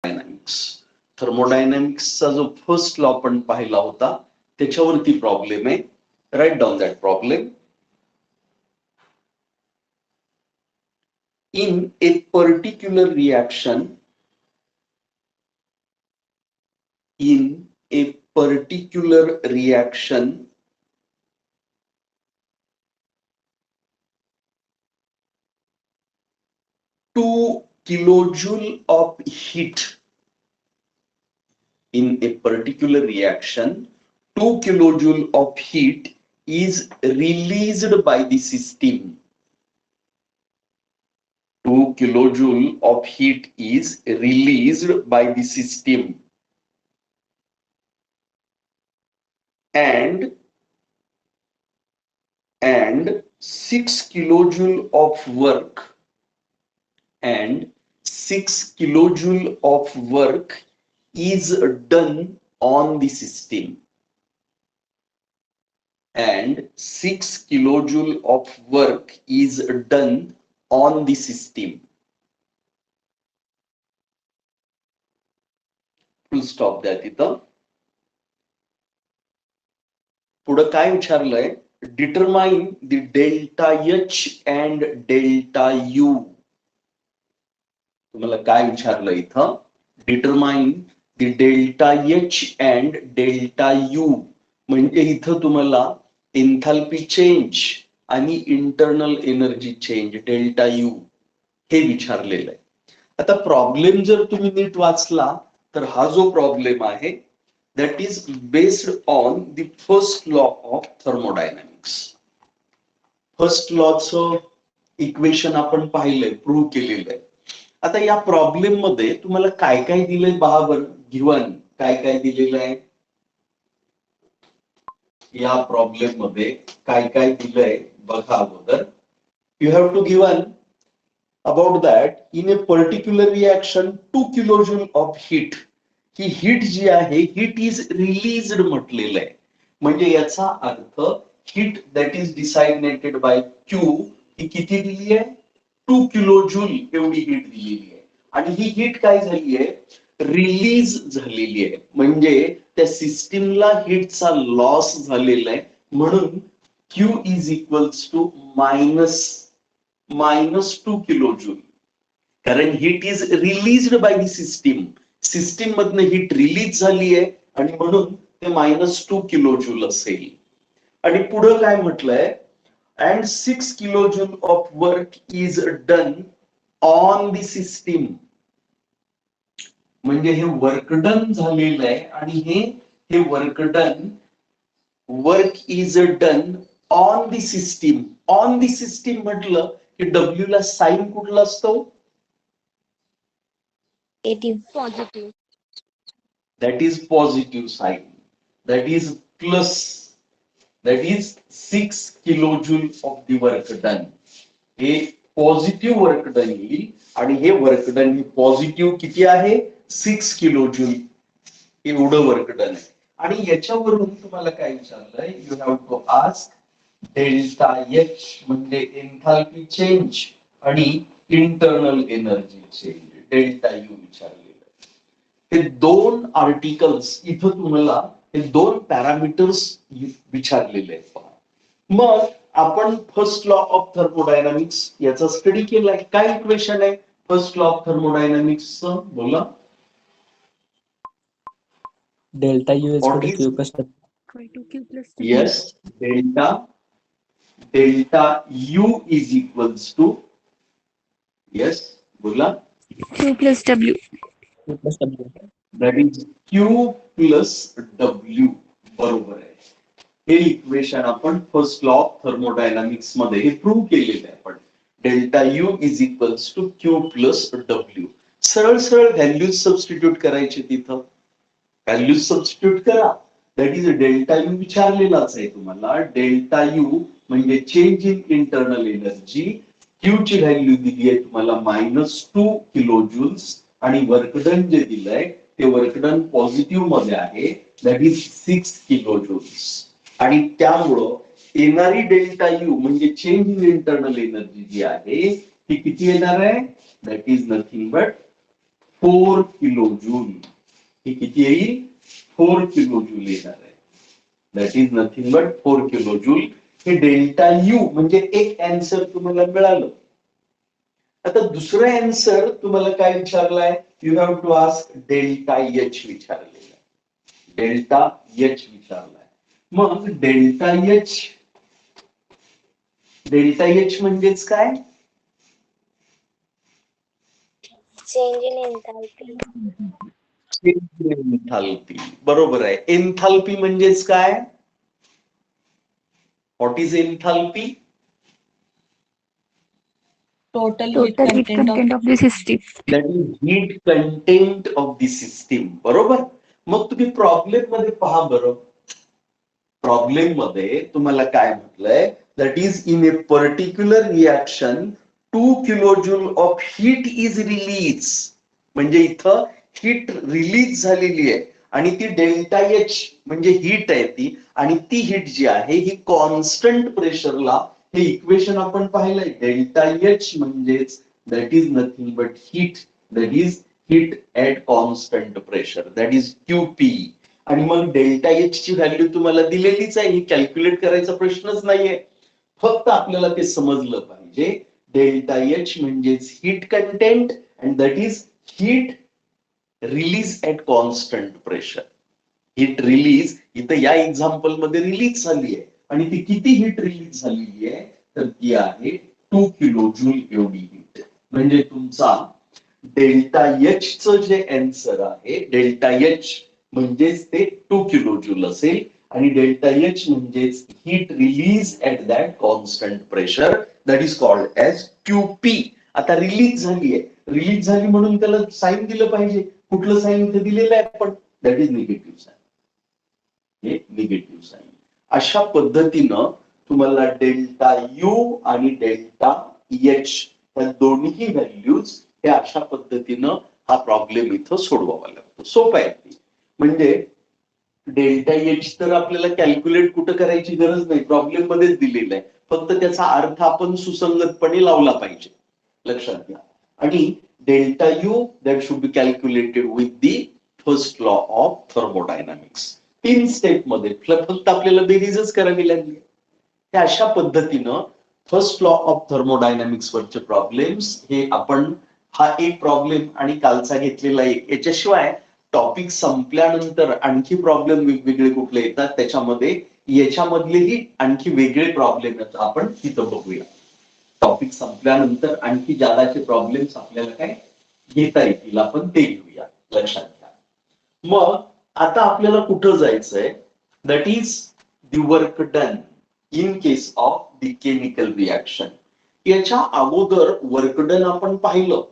Thermodynamics. थर्मोडायनामिक्सचा जो first law आपण पाहिला होता त्याच्यावरती प्रॉब्लेम आहे. Write down that problem. In a particular reaction, two kilojoule of heat. In a particular reaction, 2 kilojoule of heat is released by the system. 2 kilojoule of heat is released by the system. And 6 kilojoule of work is done on the system. And 6 kilojoule of work is done on the system. Full stop द्या तिथं. पुढं काय विचारलंय? Determine the delta H and delta U. तुम्हाला काय विचारलं इथं? Determine the delta H and delta U. म्हणजे इथं तुम्हाला एन्थाल्पी चेंज आणि internal energy change delta U हे विचारलेलं आहे. आता प्रॉब्लेम जर तुम्ही नीट वाचला तर हा जो प्रॉब्लेम आहे that is based on the first law of thermodynamics. First लॉचं इक्वेशन आपण पाहिलंय, प्रूव्ह केलेलं आहे. आता या प्रॉब्लेम मध्ये तुम्हाला काय काय दिलंय पहा बरं. गिवन काय काय दिलेलं आहे या प्रॉब्लेम मध्ये, काय काय दिलंय बघा अगोदर. You have to given about that in a particular reaction 2 kilojoule of heat. ही हीट जी आहे हीट इज रिलीज्ड म्हटलेलं आहे. म्हणजे याचा अर्थ heat that is designated by Q ही किती दिली आहे? 2 किलोजूल एवढी हीट दिलेली आहे. आणि ही हीट काय झाली आहे? रिलीज झालेली आहे. म्हणजे त्या सिस्टीमला हीटचा लॉस झालेला आहे. म्हणून Q is equals to minus 2 kilojoule. कारण heat is released by the system. System मधनं हीट रिलीज झाली आहे आणि म्हणून ते -2 किलोजूल असेल. आणि पुढे काय म्हटलंय? And 6 kilojoule of work is done on the system. म्हणजे हे वर्क डन झालेलं आहे आणि हे work is done on the system. On the system म्हटलं की डब्ल्यू ला साइन कुठला असतो? It is positive. That is positive sign. That is plus. That is 6 kilojoule of the work done. हे पॉझिटिव्ह वर्क डन येईल आणि हे work done ही positive किती आहे? 6 किलोजूल एवढं वर्क डन आहे. आणि याच्यावरून तुम्हाला काय विचारलंय? You have to ask delta H म्हणजे एन्थाल्पी चेंज आणि internal energy change delta U विचारलेलं आहे. हे दोन आर्टिकल्स इथं तुम्हाला हे दोन पॅरामीटर्स विचारलेले आहेत. मग आपण फर्स्ट लॉ ऑफ थर्मोडायनामिक्स याचा स्टडी केलाय. काय इक्वेशन आहे फर्स्ट लॉ ऑफ थर्मोडायनामिक्स? बोला. Delta U is equal to Q plus W. Yes, delta U is equals to, yes, बोला. Q plus W. Q plus W. That is Q plus W. बरोबर आहे. हे equation आपण first law of thermodynamics मध्ये हे prove केलेलं आहे. आपण delta U is equals to Q plus W. सरळ सरळ व्हॅल्यूज सबस्टिट्यूट करायचे तिथं. व्हॅल्यूज सबस्टिट्यूट करा. दॅट इज डेल्टा यू विचारलेलाच आहे तुम्हाला. डेल्टा यू म्हणजे change in internal energy. Q ची व्हॅल्यू दिली आहे तुम्हाला -2 किलोजूल्स आणि वर्कडन जे दिलंय ते वर्कडन पॉझिटिव्ह मध्ये आहे. That is 6 किलोजूल्स. आणि त्यामुळं येणारी डेल्टा यू म्हणजे चेंज इन इंटरनल एनर्जी जी आहे ती किती येणार आहे? That is nothing but 4 kilojoule. हे किती येईल? 4 किलोजूल येणार आहे. That is nothing but 4 kilojoule. हे डेल्टा यू म्हणजे एक आन्सर तुम्हाला मिळालं. आता दुसरं आन्सर तुम्हाला काय विचारलाय? You have to ask delta H विचारलेलं आहे. डेल्टा एच विचारलाय. मग डेल्टा एच म्हणजेच काय? Change in enthalpy. एन्थाल्पी. बरोबर आहे. एन्थाल्पी म्हणजेच काय? What is enthalpy? Total heat Total heat content of content of the system. That is heat content of the system. बरोबर. मग तुम्ही प्रॉब्लेम मध्ये पहा बरं. प्रॉब्लेम मध्ये तुम्हाला काय म्हटलंय? That is in a particular reaction 2 kilojoule of heat is release. म्हणजे इथं हीट रिलीज झालेली आहे आणि ती डेल्टा एच म्हणजे हीट आहे ती, आणि ती हीट जी आहे ही कॉन्स्टंट प्रेशरला, हे इक्वेशन आपण पाहिलंय. डेल्टा एच म्हणजेच that is nothing but heat. That is heat at constant pressure. That is QP. आणि मग डेल्टा एच ची व्हॅल्यू तुम्हाला दिलेलीच आहे. ही कॅल्क्युलेट करायचा प्रश्नच नाहीये. फक्त आपल्याला ते समजलं पाहिजे. डेल्टा एच म्हणजेच heat content and that is heat release at constant pressure. Heat release इथं या एक्झाम्पल मध्ये रिलीज झाली आहे, आणि ती किती हीट रिलीज झालेली आहे? तर ती आहे 2 किलोजूल एवढी हीट. म्हणजे तुमचा डेल्टा एच च जे आन्सर आहे, डेल्टा एच म्हणजेच ते 2 किलोजूल असेल, आणि डेल्टा एच म्हणजेच heat release at that constant pressure. That is called as QP. आता रिलीज झाली आहे, रिलीज झाली म्हणून त्याला साईन दिलं पाहिजे. कुठलं साईन इथे दिलेलं आहे पण? That is negative sign. हे निगेटिव्ह साईन. अशा पद्धतीनं तुम्हाला डेल्टा यू आणि डेल्टा एच या दोन्ही व्हॅल्यूज हे अशा पद्धतीनं हा प्रॉब्लेम इथं सोडवावा लागतो. सोपा आहे. म्हणजे डेल्टा एच तर आपल्याला कॅल्क्युलेट कुठं करायची गरज नाही, प्रॉब्लेम मध्येच दिलेला आहे. फक्त त्याचा अर्थ आपण सुसंगतपणे लावला पाहिजे, लक्षात घ्या. आणि delta U that should B calculated with the first law of thermodynamics. 3 step मध्ये फक्त आपल्याला बेरीजच करावी लागली. त्या अशा पद्धतीनं फर्स्ट लॉ ऑफ थर्मोडायनामिक्स वरचे प्रॉब्लेम्स हे आपण, हा एक प्रॉब्लेम आणि कालचा घेतलेला एक, याच्याशिवाय टॉपिक संपल्यानंतर आणखी प्रॉब्लेम वेगवेगळे कुठले येतात त्याच्यामध्ये, याच्यामधलेही आणखी वेगळे प्रॉब्लेम आपण तिथं बघूया. टॉपिक संपल्यानंतर आणखी जादाचे प्रॉब्लेम्स आपल्याला काय घेता येतील आपण ते घेऊया, लक्षात घ्या. मग आता आपल्याला कुठं जायचंय? That is the work done in case of the chemical reaction. याच्या अगोदर वर्क डन आपण पाहिलं.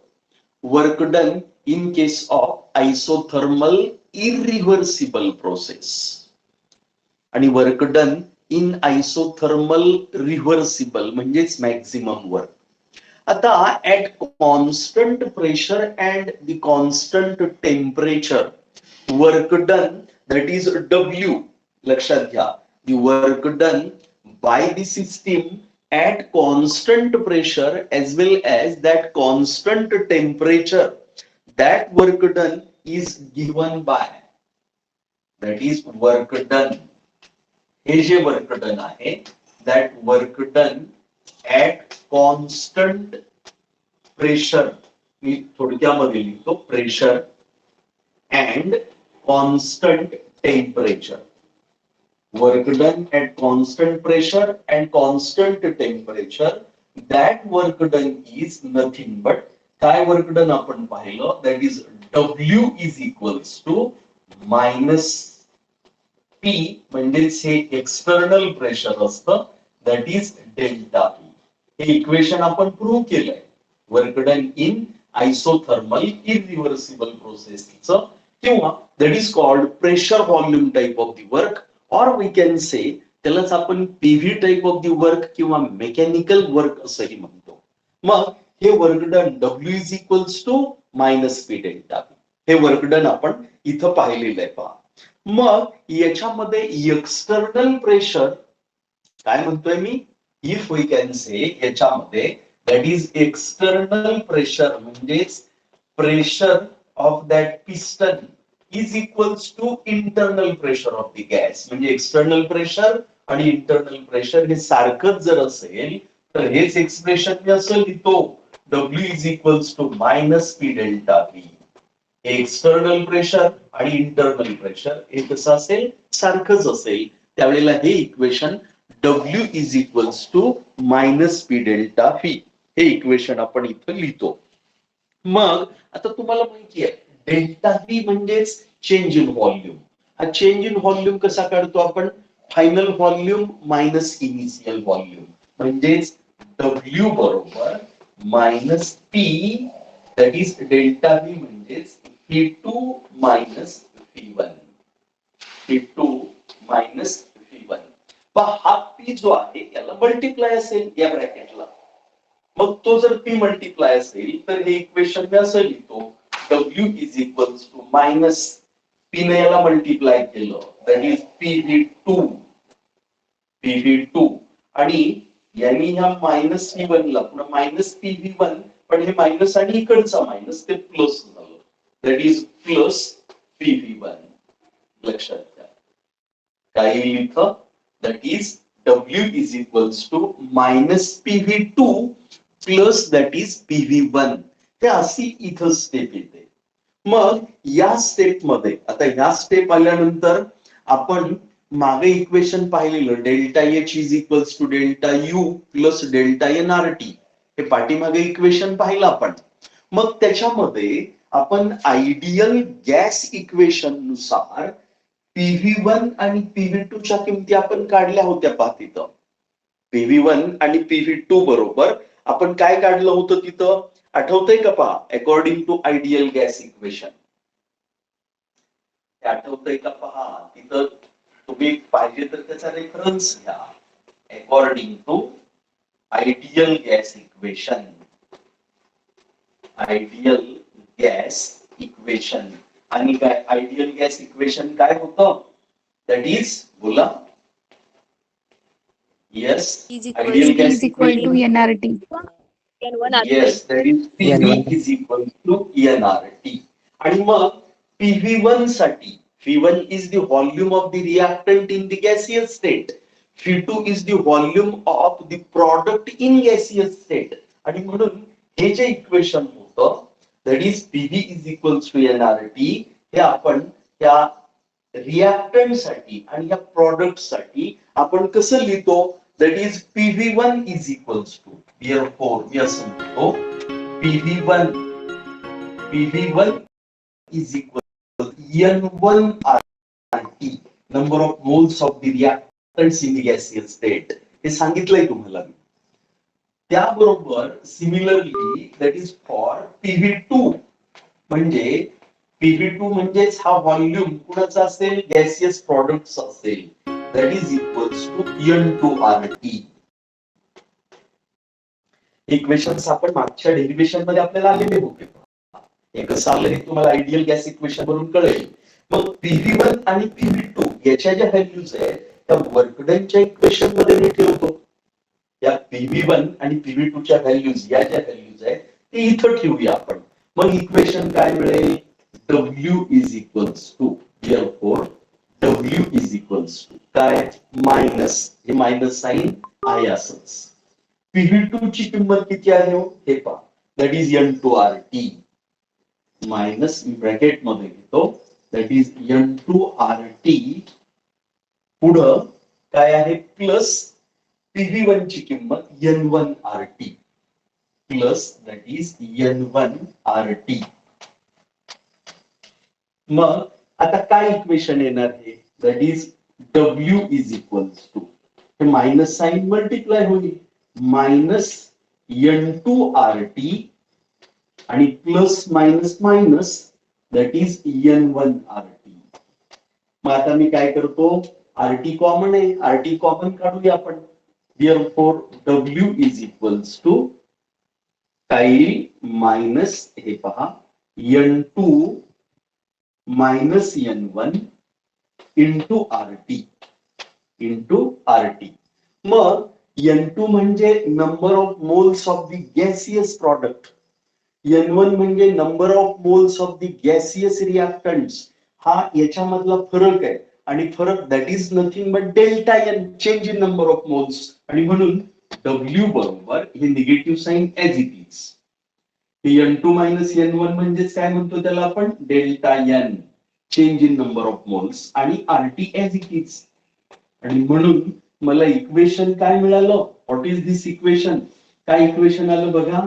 Work done in case of isothermal irreversible process आणि work done in isothermal reversible म्हणजेच मॅक्सिमम वर्क. आता at constant pressure and the constant temperature work done that is W. लक्षात घ्या. The work done by the system at constant pressure as well as that constant temperature, that work done is given by, that is work done, हे जे work done आहे that work done at constant pressure, मी थोडक्यामध्ये लिहितो, pressure and constant temperature. Work done at constant pressure and constant temperature, that work done is nothing but, काय work done आपण पाहिलं, that is W is equals to minus P, म्हणजेच हे external pressure असतं, that is delta P. हे equation आपण prove केलंय. Work done in isothermal irreversible प्रोसेसचं, किंवा that is called pressure volume type of the work, or we can say त्यालाच आपण PV type of the work किंवा mechanical work असंही म्हणतो. मग हे work done W is equals to minus P delta P, हे वर्क डन आपण इथं पाहिलेलं आहे पहा. मग याच्यामध्ये एक्सटर्नल प्रेशर काय म्हणतोय मी, इफ वी कॅन से, याच्यामध्ये दॅट इज एक्सटर्नल प्रेशर म्हणजेच pressure of that piston is equals to internal pressure of the gas. म्हणजे एक्सटर्नल प्रेशर आणि इंटरनल प्रेशर हे सारखंच जर असेल तर हेच एक्सप्रेशन मी असं लिहितो, W is equals to minus P delta V. External pressure आणि इंटरनल प्रेशर हे कसं असेल, सारखंच असेल. त्यावेळेला हे equation W is equals to minus P delta V हे इक्वेशन आपण इथं लिहितो. मग आता तुम्हाला माहिती आहे डेल्टा व्ही म्हणजेच चेंज इन व्हॉल्यूम. हा चेंज इन व्हॉल्यूम कसा काढतो आपण, final volume minus initial volume. म्हणजेच W बरोबर minus P that is delta V म्हणजेच V2 minus V1. V2 minus V1. हा पी जो आहे याला मल्टिप्लाय असेल या ब्रॅकेटला. मग तो जर पी मल्टिप्लाय असेल तर हे इक्वेशन मी असं लिहितो, W is equals to minus P ने याला मल्टिप्लाय केलं दॅट इज PV2. PV2 आणि यांनी ह्या मायनस V1 ला पुन्हा मायनस PV1, पण हे मायनस आणि इकडचा मायनस ते प्लस झालं दॅट इज प्लस PV1. लक्षात घ्या काय लिहितं, that is W is equals to minus PV2 plus that is PV1. हे अशी इथं स्टेप येते. मग या स्टेप मध्ये आता ह्या स्टेप आल्यानंतर आपण मागे इक्वेशन पाहिलेलं delta H is equals to delta U plus delta N R T, हे पाठीमागे इक्वेशन पाहिलं आपण. मग त्याच्यामध्ये आपण आयडियल गॅस इक्वेशन नुसार PV1 आणि PV2 च्या किमती आपण काढल्या होत्या पहा तिथं. PV1 आणि PV2 बरोबर आपण काय काढलं होतं तिथं, आठवतंय का पहा, according to ideal gas equation. आठवतंय का पहा, तिथं तुम्ही पाहिजे तर त्याचा रेफरन्स घ्या. According to ideal gas equation. Ideal gas equation आणि काय आयडियल गॅस इक्वेशन काय होतं, दॅट इज बोला. Yes, ideal gas is equal to equation. nRT. Yes, that is PV N1. is equal to nRT. आणि मग PV1 साठी V1 is the volume of the reactant in the gaseous state. V2 is the volume of the product in gaseous state. आणि म्हणून हे जे equation होतं that is PV is equals to nRT, हे आपण त्या रिएक्टंट साठी आणि या प्रोडक्ट साठी आपण कसं लिहितो, that is PV1 is equals to, therefore मी असं म्हणतो PV1 is equal N1 RT, number of moles of the reactants in the gaseous state. हे सांगितलंय तुम्हाला मी. त्याबरोबर similarly that is for PV2, म्हणजे PV2 म्हणजेच हा व्हॉल्यूम कुणाचा असेल, गॅसियस प्रोडक्ट्स असेल, that is equals to N2 RT. Equations आपण मागच्या डेरिव्हेशन मध्ये आपल्याला आलेले होते. हे कसं आलं हे तुम्हाला आयडियल गॅस इक्वेशन वरून कळेल. मग PV1 आणि PV2 याच्या ज्या व्हॅल्यूज आहेत त्या वर्कडनच्या इक्वेशन मध्ये मी ठेवतो. या PV1 आणि PV2 च्या व्हॅल्यूज, या ज्या व्हॅल्यूज आहेत ते इथं ठेवूया आपण. मग इक्वेशन काय मिळेल, W is equals to, therefore W is equals to काय, मायनस, हे मायनस साइन आहे असंच. PV2 ची किंमत किती आहे हो हे पहा, that is N2 RT minus bracket मध्ये घेतो, दॅट इज N2 RT पुढं काय आहे प्लस PV1 ची किंमत N1 RT plus that is N1 RT. मग आता काय इक्वेशन येणार हे, that is W is equals to, हे मायनस साइन मल्टिप्लाय होईल, मायनस N2 RT आणि plus minus minus that is N1 RT. मग आता मी काय करतो, RT कॉमन आहे, RT कॉमन काढूया आपण. therefore W is equals to काय, मायनस हे पहा N2 minus N1 into RT into RT. मग N2 म्हणजे number of moles of the gaseous product, N1 म्हणजे number of moles of the gaseous reactants. हा याच्यामधला फरक आहे आणि फरक that is nothing but delta N, change in number of moles. आणि म्हणून डब्ल्यू बरोबर हे negative sign as it is. N2 minus N1 म्हणजेच काय म्हणतो त्याला आपण delta N, change in number of moles आणि आरटी एज इट इज. आणि म्हणून मला इक्वेशन काय मिळालं? What is this equation? काय इक्वेशन आलं बघा?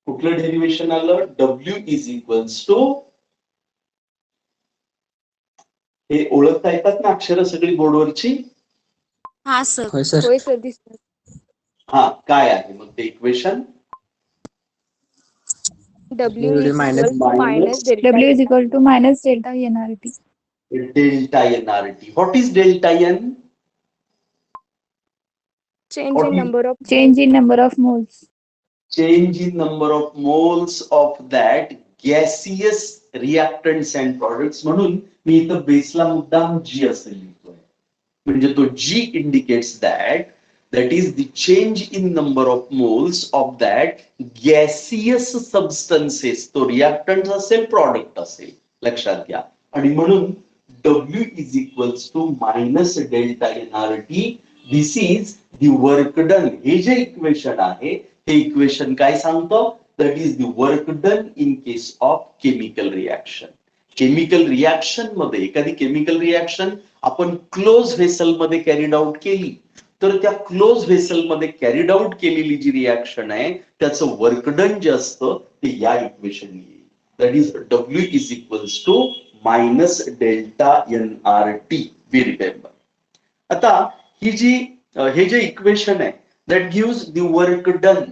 कुठलं डेरिवेशन आलं? डब्ल्यू इज इक्वल्स टू, हे ओळखता येतात ना अक्षरं सगळी बोर्डवरची? हा सर. होय सर. होय सर दिसत. हा, काय आहे मग ते equation? W is minus- equal to minus W is equal to minus delta NRT. Delta N R T. What is delta N? Change in number of Change in number of moles. Change in number of moles of that gaseous reactants and products. म्हणून मी इथं बेसला मुद्दाम G असं लिहितोय. म्हणजे तो G indicates that is the change in number of moles of that gaseous substances. तो reactant असेल, product असेल, लक्षात घ्या. आणि म्हणून W is equals to minus delta nRT. This is the work done. हे जे इक्वेशन आहे हे इक्वेशन काय सांगतो? That is the work done in case of chemical reaction. Chemical reaction मध्ये एखादी केमिकल रिॲक्शन आपण क्लोज व्हेसल मध्ये कॅरीड आउट केली तर त्या क्लोज व्हेसल मध्ये कॅरीड आउट केलेली जी रिॲक्शन आहे त्याचं वर्क डन जे असतं ते या इक्वेशन येईल. That is W is equals to minus delta N R T. We remember. आता ही जी हे जे इक्वेशन आहे that gives the work done.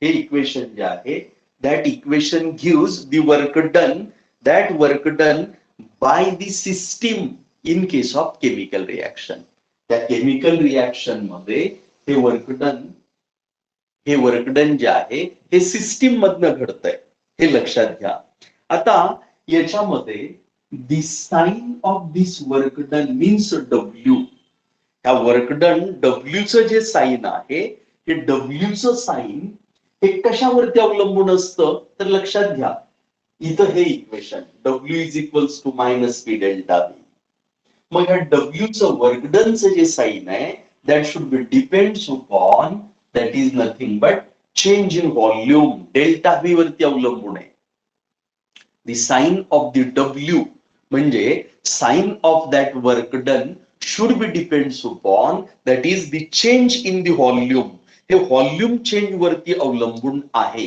हे इक्वेशन जे आहे that equation gives the work done, that work done by the system in case of chemical reaction. त्या केमिकल रिॲक्शन मध्ये हे वर्क डन जे आहे हे सिस्टीम मधनं घडतंय, हे लक्षात घ्या. आता याच्यामध्ये the sign of this work done means W. ह्या वर्क डन डब्ल्यूचं जे साइन आहे हे डब्ल्यूचं साइन हे कशावरती अवलंबून असतं तर लक्षात घ्या. इथं हे equation W is equals to minus P delta V. मग ह्या डब्ल्यूचं वर्क डनचं जे साइन आहे that should be depends upon that is nothing but change in volume. Delta V वरती अवलंबून आहे. The sign of the W म्हणजे sign of that work done should be depends upon that is the change in the volume. हे volume change वरती अवलंबून आहे.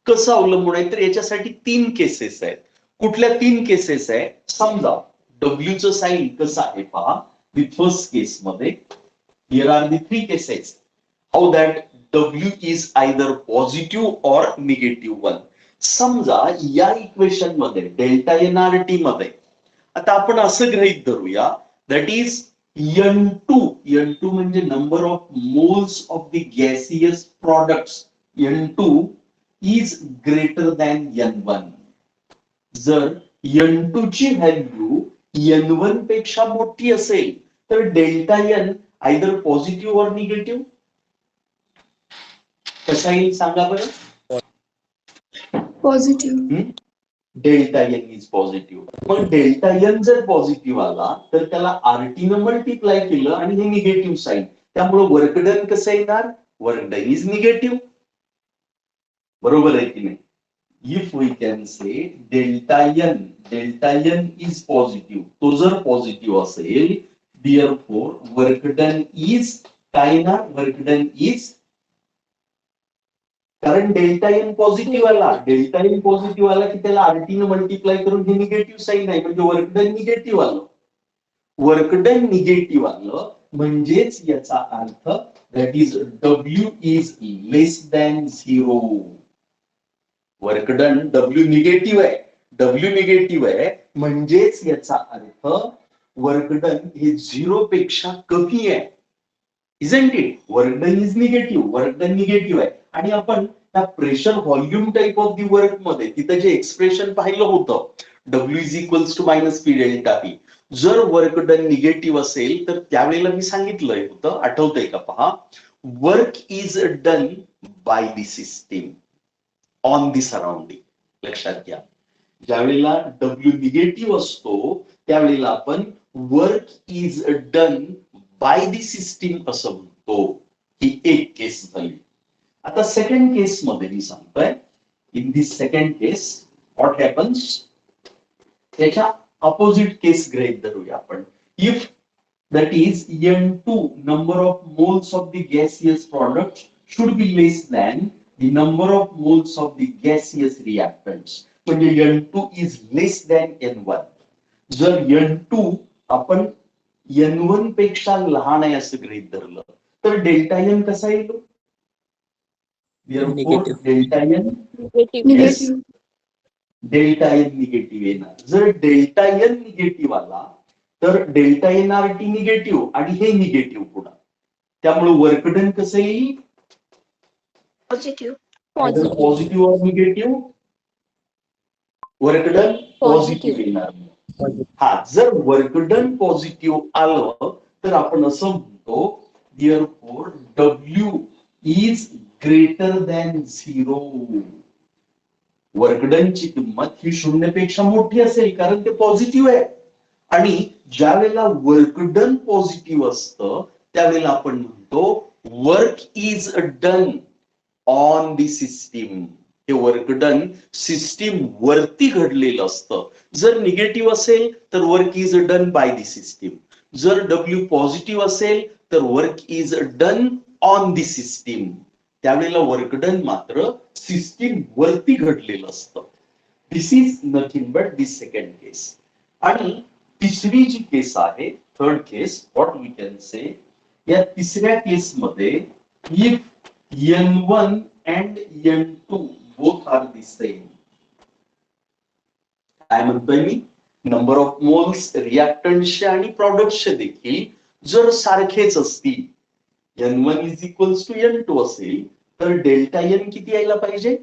कसं अवलंबून आहे तर याच्यासाठी 3 केसेस आहेत. कुठल्या 3 केसेस आहे? समजा डब्ल्यूचं साइन कसं आहे पहा. द फर्स्ट केस मध्ये here are the 3 cases. How that W is either positive or negative one. समजा या इक्वेशन मध्ये डेल्टा एनआरटी मध्ये आता आपण असं गृहीत धरूया दॅट इज N2 म्हणजे number of moles of the gaseous products. N2 is greater than N1. जर N2 ची व्हॅल्यू N1 पेक्षा मोठी असेल तर delta N either positive or negative. कसा येईल सांगा बरं? Positive. Delta N is positive. मग डेल्टा एन जर पॉझिटिव्ह आला तर त्याला आरटी न मल्टिप्लाय केलं आणि हे निगेटिव्ह साईन, त्यामुळे वर्क डन कसं येणार? Work done is negative. बरोबर आहे की नाही? If we can say delta N is positive, तो जर पॉझिटिव्ह असेल therefore वर्क डन इज काय येणार? वर्क डन इज, कारण डेल्टा एन पॉझिटिव्ह आला, डेल्टा एन पॉझिटिव्ह आला की त्याला आरटी न मल्टिप्लाय करून हे निगेटिव्ह साईन आहे म्हणजे वर्क डन निगेटिव्ह आलं. वर्क डन निगेटिव्ह आलं म्हणजेच याचा अर्थ that is W is less than 0. Work done W negative आहे म्हणजेच याचा अर्थ वर्क डन हे 0 पेक्षा कमी आहे. Isn't it? Work done is negative, work done negative आहे. आणि आपण त्या pressure volume type of the work मध्ये तिथं जे एक्सप्रेशन पाहिलं होतं W is equals to minus P delta P. जर वर्क डन निगेटिव्ह असेल तर त्यावेळेला मी सांगितलंय होतं, आठवतंय का पहा? Work is done by the system. On the surrounding. लक्षात घ्या, ज्या वेळेला डब्ल्यू निगेटिव्ह असतो त्यावेळेला आपण work is done by the system असं म्हणतो. ही एक केस झाली. आता सेकंड केस मध्ये मी सांगतोय, in the second case what happens, त्याच्या अपोजिट केस गृहीत धरूया आपण. If that is N2 number of moles of the gaseous product should be less than the number of moles of the gaseous reactants. म्हणजे N2 is less than N1. जर N2 आपण N1 पेक्षा लहान आहे असं गृहीत धरलं तर डेल्टा एन कसा येईल? Negative. Delta N negative. Delta N negative येणार. जर डेल्टा एन निगेटिव्ह आला तर delta N R T negative आणि हे निगेटिव्ह पुन्हा, त्यामुळे वर्कडन कसं येईल? पॉझिटिव्ह. पॉझिटिव्ह और निगेटिव्ह. वर्कडन पॉझिटिव्ह येणार. हा, जर वर्कडन पॉझिटिव्ह आलं तर आपण असं म्हणतो therefore W is greater than 0. वर्कडनची किंमत ही 0 पेक्षा मोठी असेल कारण ते पॉझिटिव्ह आहे. आणि ज्या वेळेला वर्कडन पॉझिटिव्ह असतं त्यावेळेला आपण म्हणतो work is done on the system. हे वर्कडन सिस्टीम वरती घडलेलं असतं. जर निगेटिव्ह असेल तर work is done by the system. जर डब्ल्यू पॉझिटिव्ह असेल तर work is done on the system. त्यावेळेला वर्कडन मात्र सिस्टीम वरती घडलेलं असतं. This is nothing but this second case. आणि तिसरी जी केस आहे, third case, what we can say, या तिसऱ्या केसमध्ये if N1 and N2 both are the same. काय म्हणतोय मी? नंबर ऑफ मोल्स रिॲक्टंटचे आणि प्रॉडक्टचे देखील जर सारखेच असतील, N1 is equals to N2 असेल तर डेल्टा एन किती यायला पाहिजे?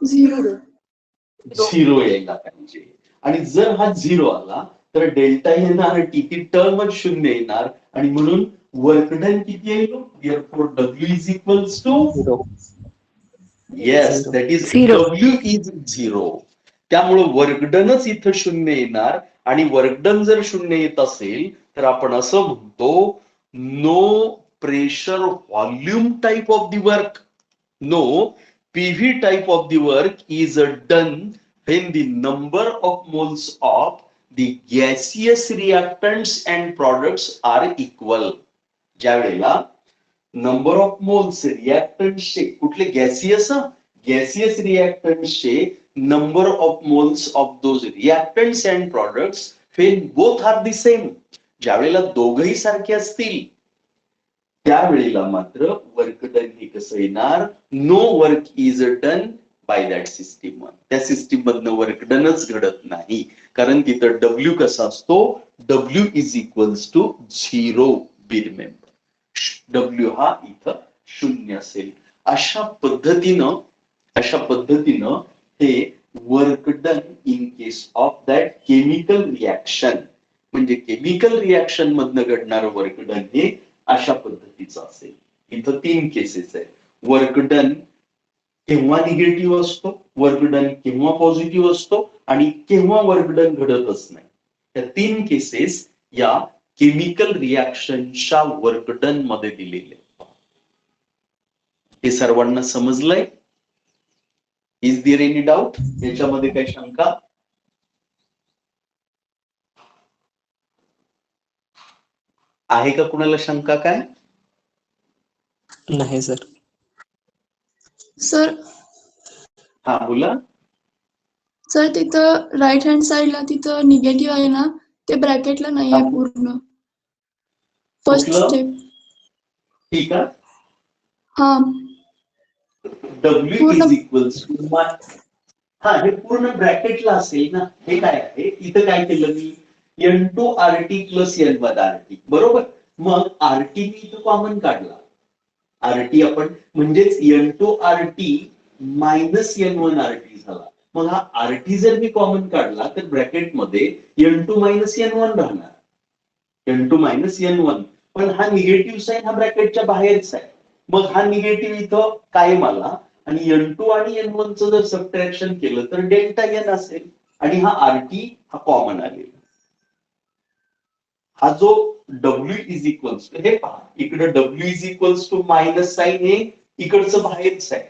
0 यायला पाहिजे. आणि जर हा 0 आला तर डेल्टा येणार टी ती टर्मच 0 येणार आणि म्हणून वर्कडन किती येईल? therefore W is equals to 0. yes, Zero. that is Zero. W is 0. त्यामुळे वर्कडनच इथं 0 येणार आणि वर्कडन जर 0 येत असेल तर आपण असं म्हणतो no pressure volume type of the work, no PV type of the work is done when the number of moles of the gaseous reactants and products are equal. ज्या वेळेला नंबर ऑफ मोल्स रिएक्टंट्सचे, कुठले? Gaseous रिएक्टंट्सचे number of moles of those reactants and products when both are the same. ज्या वेळेला दोघही सारखे असतील त्यावेळेला मात्र वर्क डन हे कसं येणार? No work is done by that system. त्या सिस्टीम मधनं वर्क डनच घडत नाही कारण तिथं डब्ल्यू कसा असतो? W is equals to 0. Be remember, W हा इथं 0 असेल. अशा पद्धतीनं हे work done in case of that chemical reaction, म्हणजे केमिकल रिॲक्शन मधनं घडणारं वर्क डन हे अशा पद्धतीचं असेल. इथं 3 केसेस आहेत. वर्क डन केव्हा निगेटिव्ह असतो, वर्क डन केव्हा पॉझिटिव्ह असतो आणि केव्हा वर्क डन घडतच नाही. या 3 केसेस या केमिकल रिॲक्शनच्या वर्क डन मध्ये दिलेले. हे सर्वांना समजलंय? Is there any doubt? याच्यामध्ये काही शंका आहे का? कुणाला शंका काय? नाही सर. सर हा बोला. सर तिथं राईट हँड साइडला तिथं निगेटिव्ह आहे ना, ते ब्रॅकेटला नाही आहे पूर्ण. फर्स्ट कुठलं? स्टेप. ठीक आहे. हा डब्ल्यू पूर्ण- इज इक्वल्स टू, हा हे पूर्ण ब्रॅकेटला असेल ना. हे काय आहे? इथं काय केलं मी? N2 RT plus N1 RT, बरोबर. मग RT मी इथं कॉमन काढला. RT आपण म्हणजेच N2 RT minus N1 RT झाला. मग हा RT जर मी कॉमन काढला तर ब्रॅकेटमध्ये N2 मायनस N1 राहणार. N2 मायनस N1, पण हा निगेटिव्ह साईन हा ब्रॅकेटच्या बाहेरच आहे. मग हा निगेटिव्ह इथं कायम आला आणि N2 आणि N1 चं जर सबट्रॅक्शन केलं तर डेल्टा एन असेल आणि हा आरटी हा कॉमन आलेला. हा जो डब्ल्यू इज इक्वल्स टू, हे पहा इकडे W is equals to minus sign हे इकडचं बाहेरच आहे,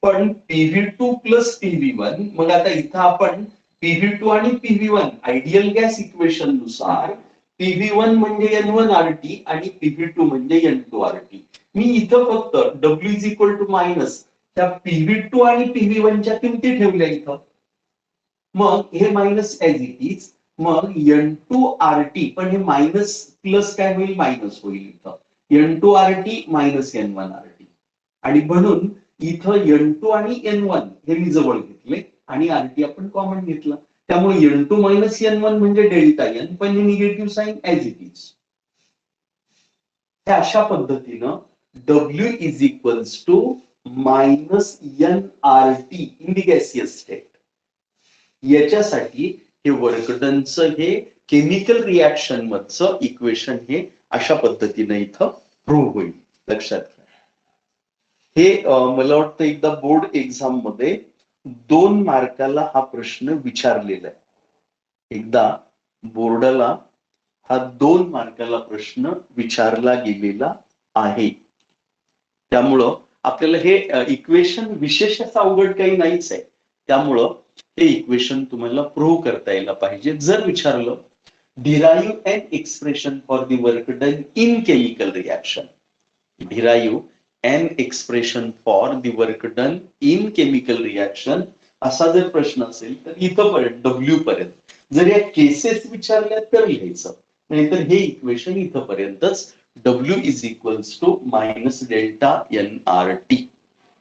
पण PV2 प्लस PV1, मग आता इथं आपण PV2 आणि PV1 आयडियल गॅस इक्वेशन नुसार PV1 म्हणजे N1 RT आणि PV2 म्हणजे N2 RT. मी इथं फक्त W is equal to minus त्या PV2 आणि PV1 च्या किमती ठेवल्या इथं, मग हे मायनस एज इट इज, मग N2 RT, पण हे मायनस प्लस काय होईल, मायनस होईल इथं, N2 RT minus N1 RT, आणि म्हणून इथं N2 आणि N1 हे मी जवळ घेतले आणि RT आपण कॉमन घेतला, त्यामुळे N2 मायनस N1 म्हणजे डेल्टा एन, पण हे negative sign as it is. अशा पद्धतीनं W is equals to minus NRT in the gaseous state, याच्यासाठी हे वर्क डनचं हे केमिकल रिॲक्शन मधचं इक्वेशन हे अशा पद्धतीनं इथं प्रूव्ह होईल. लक्षात घ्या, हे मला वाटतं एकदा बोर्ड एक्झाम मध्ये 2 मार्काला हा प्रश्न विचारलेला आहे. एकदा बोर्डाला हा 2 मार्काला प्रश्न विचारला गेलेला आहे. त्यामुळं आपल्याला हे इक्वेशन विशेष असं अवघड काही नाहीच आहे, त्यामुळं हे इक्वेशन तुम्हाला प्रूव्ह करता यायला पाहिजे. जर विचारलं derive an expression for the work done in chemical reaction, derive an expression for the work done in chemical reaction, असा जर प्रश्न असेल तर इथं पर्यंत डब्ल्यू पर्यंत, जर या केसेस विचारल्या तर लिहायचं, नाहीतर हे इक्वेशन इथं पर्यंतच, W is equals to minus delta NRT,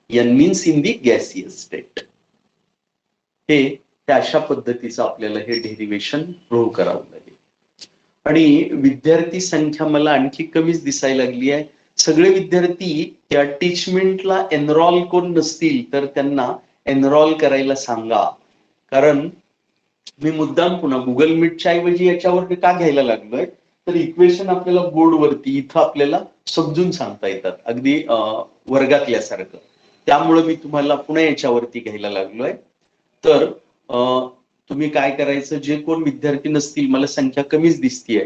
N means in the gaseous state. हे अशा पद्धतीचं आपल्याला हे डेरिव्हेशन प्रूव्ह करावं लागेल. आणि विद्यार्थी संख्या मला आणखी कमीच दिसायला लागली आहे. सगळे विद्यार्थी या टीचमेंटला एनरोल कोण नसतील तर त्यांना एनरोल करायला सांगा, कारण मी मुद्दाम पुन्हा गुगल मीटच्या ऐवजी याच्यावर का घ्यायला लागलोय, तर इक्वेशन आपल्याला बोर्डवरती इथं आपल्याला समजून सांगता येतात अगदी वर्गातल्यासारखं, त्यामुळे मी तुम्हाला पुन्हा याच्यावरती घ्यायला लागलोय. तर तुम्ही काय करायचं, जे कोण विद्यार्थी नसतील, मला संख्या कमीच दिसतीये,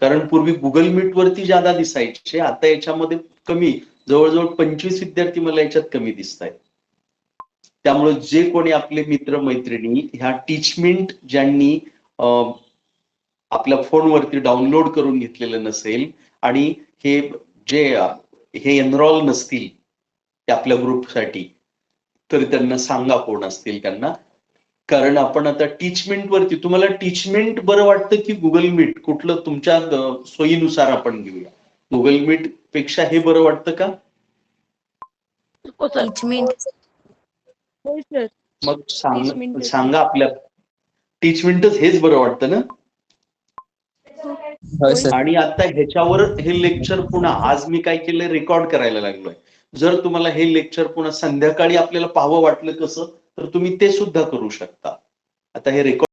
कारण पूर्वी गुगल मीट वरती जादा दिसायचे, आता याच्यामध्ये कमी, जवळजवळ 25 विद्यार्थी मला याच्यात कमी दिसत आहेत. त्यामुळे जे कोणी आपले मित्र मैत्रिणी ह्या टीचमेंट ज्यांनी आपल्या फोनवरती डाउनलोड करून घेतलेलं नसेल आणि हे एनरोल नसतील ते आपल्या ग्रुपसाठी, तर त्यांना सांगा कोण असतील त्यांना, कारण आपण आता टीचमेंट वरती, तुम्हाला टीचमेंट बरं वाटतं की गुगल मीट, कुठलं तुमच्या सोयीनुसार आपण घेऊया, गुगल मीट पेक्षा हे बरं वाटतं का? मग सांगा आपल्या, टीचमेंटच हेच बरं वाटतं ना. होय सर. आणि आता ह्याच्यावर हे लेक्चर पुन्हा आज मी काय केलंय, रेकॉर्ड करायला लागलोय. जर तुम्हाला हे लेक्चर पुन्हा संध्याकाळी आपल्याला पाहावं वाटलं कसं, तर तुम्ही ते सुद्धा करू शकता. आता हे रेकॉर्ड